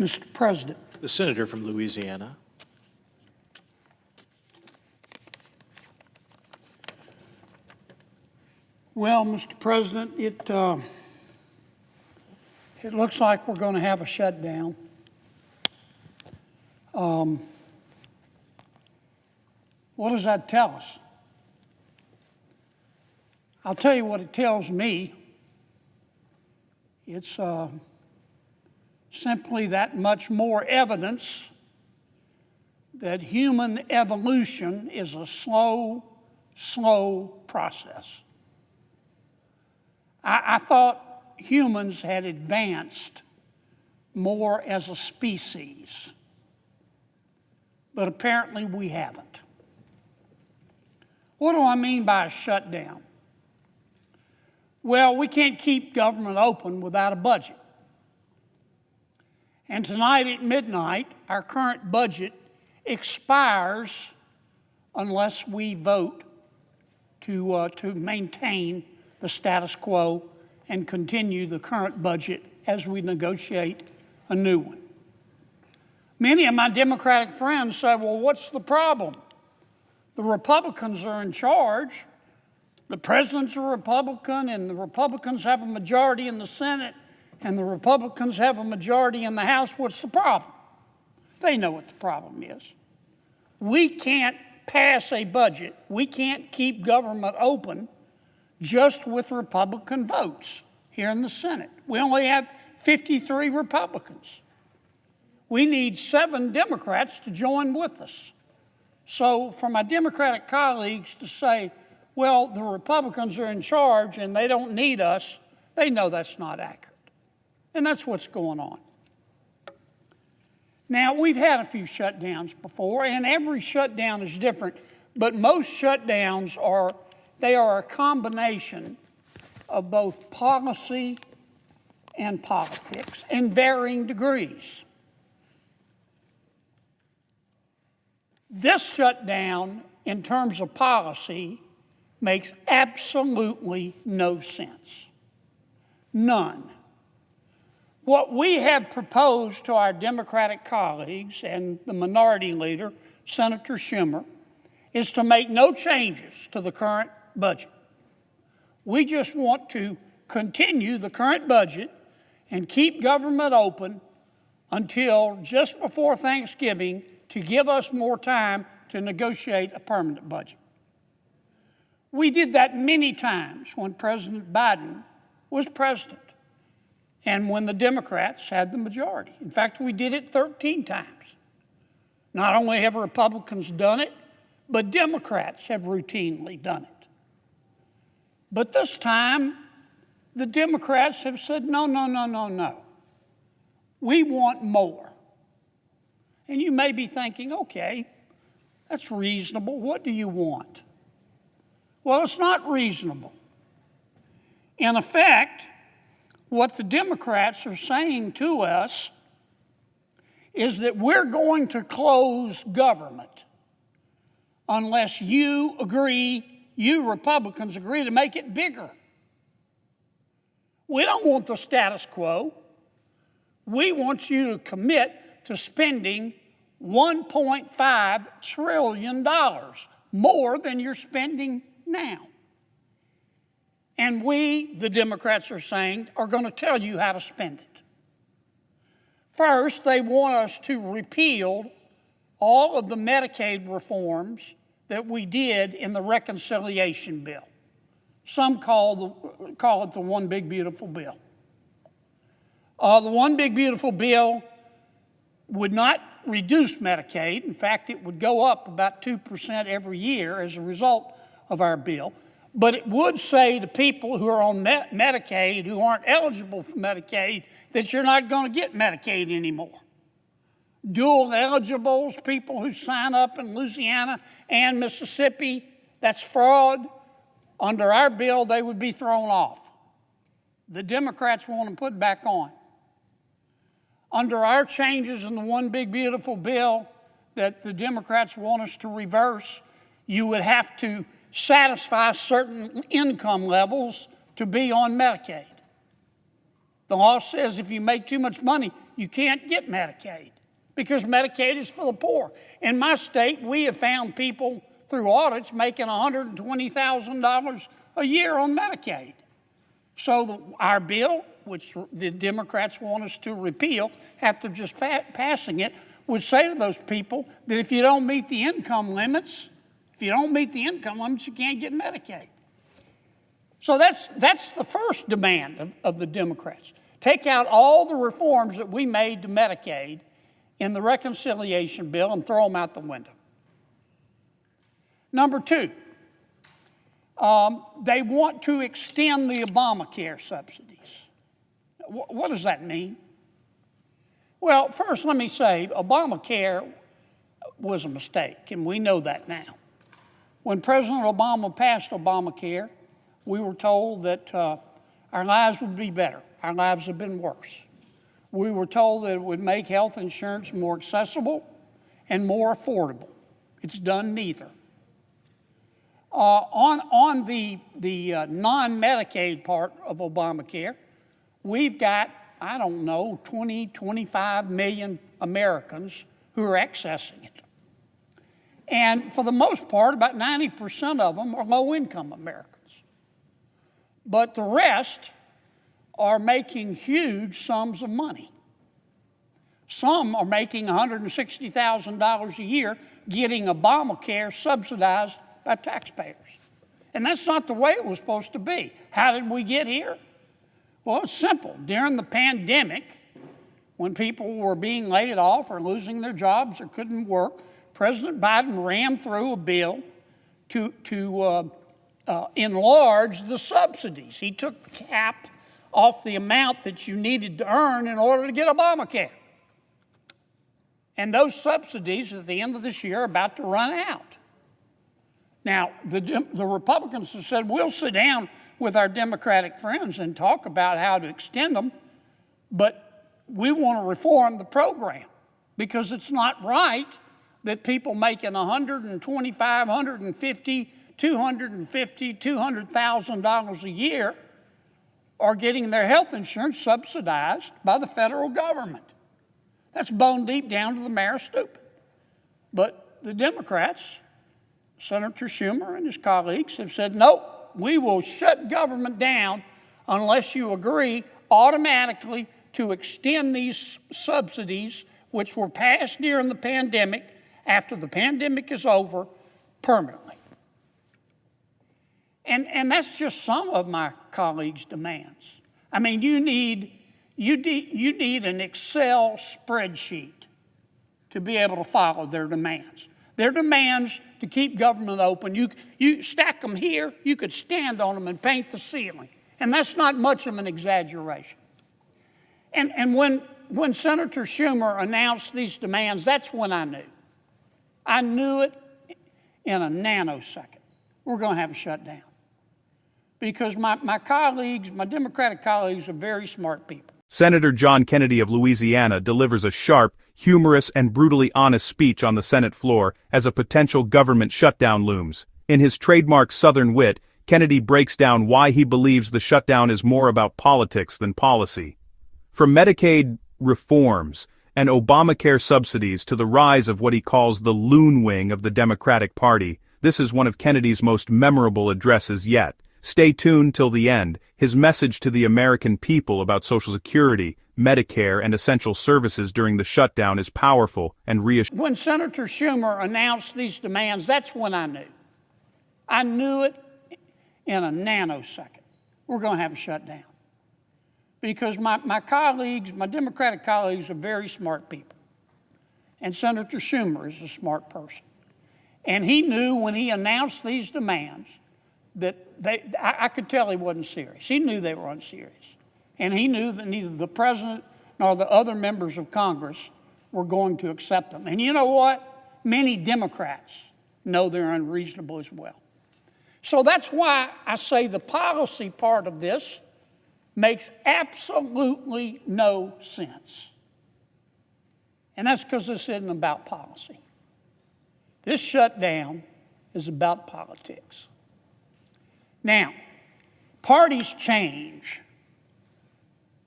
Mr. President. The senator from Louisiana. Well, Mr. President, it looks like we're going to have a shutdown. What does that tell us? I'll tell you what it tells me. It's simply that much more evidence that human evolution is a slow process. I thought humans had advanced more as a species, but apparently we haven't. What do I mean by a shutdown? Well, we can't keep government open without a budget. And tonight at midnight, our current budget expires unless we vote to maintain the status quo and continue the current budget as we negotiate a new one. Many of my Democratic friends say, well, what's the problem? The Republicans are in charge. The president's a Republican, and the Republicans have a majority in the Senate, and the Republicans have a majority in the House. What's the problem? They know what the problem is. We can't pass a budget. We can't keep government open just with Republican votes here in the Senate. We only have 53 Republicans. We need 7 Democrats to join with us. So for my Democratic colleagues to say, well, the Republicans are in charge and they don't need us, they know that's not accurate. And that's what's going on. Now, we've had a few shutdowns before, and every shutdown is different, but most shutdowns are a combination of both policy and politics in varying degrees. This shutdown, in terms of policy, makes absolutely no sense. None. What we have proposed to our Democratic colleagues and the minority leader, Senator Schumer, is to make no changes to the current budget. We just want to continue the current budget and keep government open until just before Thanksgiving to give us more time to negotiate a permanent budget. We did that many times when President Biden was president and when the Democrats had the majority. In fact, we did it 13 times. Not only have Republicans done it, but Democrats have routinely done it. But this time, the Democrats have said, no. We want more. And you may be thinking, okay, that's reasonable. What do you want? Well, it's not reasonable. In effect, what the Democrats are saying to us is that we're going to close government unless you Republicans agree to make it bigger. We don't want the status quo. We want you to commit to spending $1.5 trillion more than you're spending now. And we, the Democrats are saying, are going to tell you how to spend it. First, they want us to repeal all of the Medicaid reforms that we did in the reconciliation bill. Some call it the One Big Beautiful Bill. The One Big Beautiful Bill would not reduce Medicaid. In fact, it would go up about 2% every year as a result of our bill. But it would say to people who are on Medicaid, who aren't eligible for Medicaid, that you're not going to get Medicaid anymore. Dual eligibles, people who sign up in Louisiana and Mississippi, that's fraud. Under our bill, they would be thrown off. The Democrats want them put back on. Under our changes in the One Big Beautiful Bill that the Democrats want us to reverse, you would have to satisfy certain income levels to be on Medicaid. The law says if you make too much money, you can't get Medicaid because Medicaid is for the poor. In my state, we have found people through audits making $120,000 a year on Medicaid. So our bill, which the Democrats want us to repeal after just passing it, would say to those people that if you don't meet the income limits, you can't get Medicaid. So that's the first demand of the Democrats. Take out all the reforms that we made to Medicaid in the reconciliation bill and throw them out the window. Number two, they want to extend the Obamacare subsidies. What does that mean? Well, first let me say Obamacare was a mistake, and we know that now. When President Obama passed Obamacare, we were told that our lives would be better. Our lives have been worse. We were told that it would make health insurance more accessible and more affordable. It's done neither. On the non-Medicaid part of Obamacare, we've got, 25 million Americans who are accessing it. And for the most part, about 90% of them are low-income Americans. But the rest are making huge sums of money. Some are making $160,000 a year getting Obamacare subsidized by taxpayers. And that's not the way it was supposed to be. How did we get here? Well, it's simple. During the pandemic, when people were being laid off or losing their jobs or couldn't work, President Biden rammed through a bill to enlarge the subsidies. He took the cap off the amount that you needed to earn in order to get Obamacare. And those subsidies at the end of this year are about to run out. Now, the Republicans have said, we'll sit down with our Democratic friends and talk about how to extend them, but we want to reform the program because it's not right that people making $125,000, $150,000, $250,000, $200,000 a year are getting their health insurance subsidized by the federal government. That's bone deep down to the marrow stupid. But the Democrats, Senator Schumer and his colleagues, have said, nope, we will shut government down unless you agree automatically to extend these subsidies, which were passed during the pandemic, after the pandemic is over, permanently. And that's just some of my colleagues' demands. I mean, you need an Excel spreadsheet to be able to follow their demands. Their demands to keep government open, you stack them here, you could stand on them and paint the ceiling. And that's not much of an exaggeration. And when Senator Schumer announced these demands, that's when I knew. I knew it in a nanosecond. We're going to have a shutdown. Because my colleagues, my Democratic colleagues, are very smart people. Senator John Kennedy of Louisiana delivers a sharp, humorous, and brutally honest speech on the Senate floor as a potential government shutdown looms. In his trademark Southern wit, Kennedy breaks down why he believes the shutdown is more about politics than policy. From Medicaid reforms and Obamacare subsidies to the rise of what he calls the loon wing of the Democratic Party, this is one of Kennedy's most memorable addresses yet. Stay tuned till the end. His message to the American people about Social Security, Medicare, and essential services during the shutdown is powerful and reassuring. When Senator Schumer announced these demands, that's when I knew. I knew it in a nanosecond. We're going to have a shutdown. Because my colleagues, my Democratic colleagues, are very smart people. And Senator Schumer is a smart person. And he knew when he announced these demands that I could tell he wasn't serious. He knew they were unserious. And he knew that neither the president nor the other members of Congress were going to accept them. And you know what? Many Democrats know they're unreasonable as well. So that's why I say the policy part of this makes absolutely no sense. And that's because this isn't about policy. This shutdown is about politics. Now, parties change.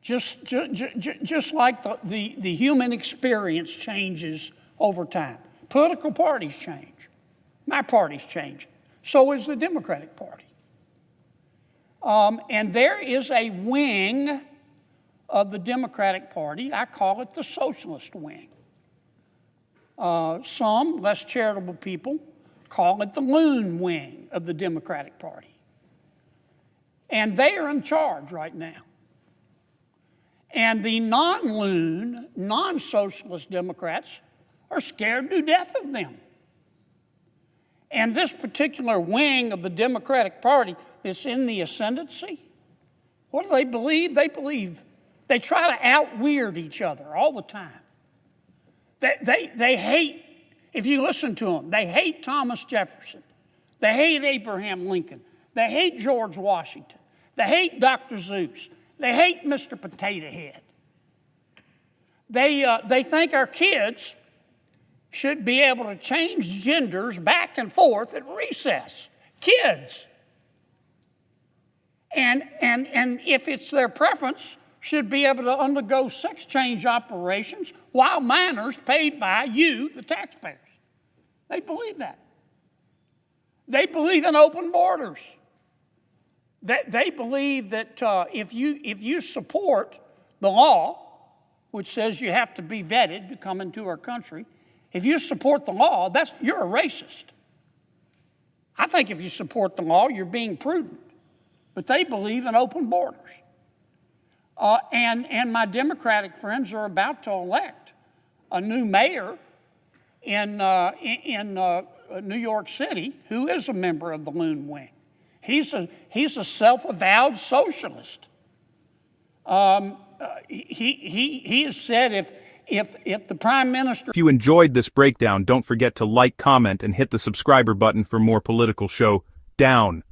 Just like the human experience changes over time. Political parties change. My party's changing. So is the Democratic Party. And there is a wing of the Democratic Party, I call it the socialist wing. Some less charitable people call it the loon wing of the Democratic Party. And they are in charge right now. And the non-loon, non-socialist Democrats are scared to death of them. And this particular wing of the Democratic Party that's in the ascendancy, what do they believe? They try to out-weird each other all the time. They hate, if you listen to them, they hate Thomas Jefferson. They hate Abraham Lincoln. They hate George Washington. They hate Dr. Seuss. They hate Mr. Potato Head. They think our kids should be able to change genders back and forth at recess. Kids. And if it's their preference, should be able to undergo sex change operations while minors paid by you, the taxpayers. They believe that. They believe in open borders. They believe that if you support the law, which says you have to be vetted to come into our country, if you support the law, you're a racist. I think if you support the law, you're being prudent. But they believe in open borders. And my Democratic friends are about to elect a new mayor in New York City who is a member of the Loon Wing. He's a self-avowed socialist. He has said if the prime minister... If you enjoyed this breakdown, don't forget to like, comment, and hit the subscriber button for more political show down.